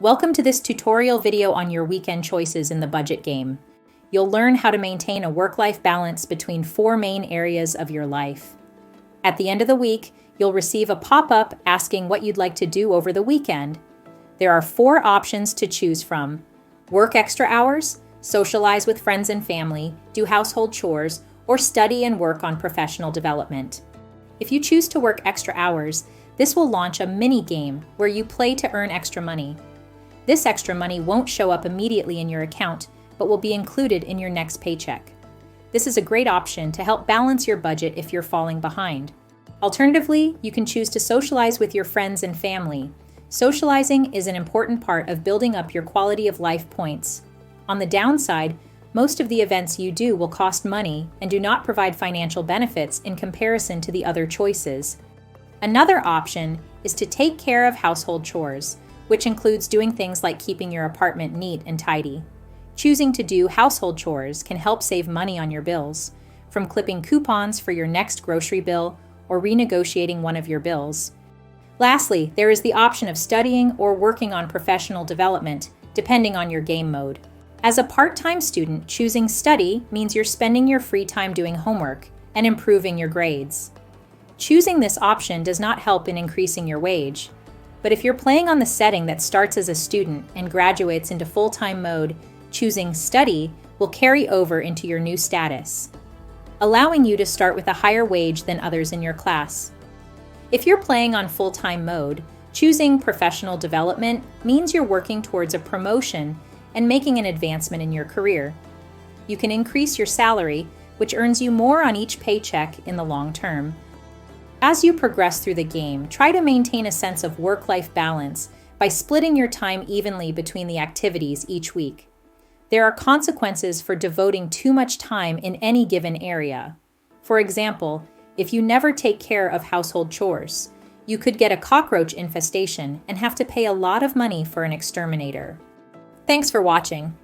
Welcome to this tutorial video on your weekend choices in the budget game. You'll learn how to maintain a work-life balance between 4 main areas of your life. At the end of the week, you'll receive a pop-up asking what you'd like to do over the weekend. There are 4 options to choose from: work extra hours, socialize with friends and family, do household chores, or study and work on professional development. If you choose to work extra hours, this will launch a mini game where you play to earn extra money. This extra money won't show up immediately in your account, but will be included in your next paycheck. This is a great option to help balance your budget if you're falling behind. Alternatively, you can choose to socialize with your friends and family. Socializing is an important part of building up your quality of life points. On the downside, most of the events you do will cost money and do not provide financial benefits in comparison to the other choices. Another option is to take care of household chores, which includes doing things like keeping your apartment neat and tidy. Choosing to do household chores can help save money on your bills, from clipping coupons for your next grocery bill or renegotiating one of your bills. Lastly, there is the option of studying or working on professional development, depending on your game mode. As a part-time student, choosing study means you're spending your free time doing homework and improving your grades. Choosing this option does not help in increasing your wage, but if you're playing on the setting that starts as a student and graduates into full-time mode, choosing study will carry over into your new status, allowing you to start with a higher wage than others in your class. If you're playing on full-time mode, choosing professional development means you're working towards a promotion and making an advancement in your career. You can increase your salary, which earns you more on each paycheck in the long term. As you progress through the game, try to maintain a sense of work-life balance by splitting your time evenly between the activities each week. There are consequences for devoting too much time in any given area. For example, if you never take care of household chores, you could get a cockroach infestation and have to pay a lot of money for an exterminator. Thanks for watching.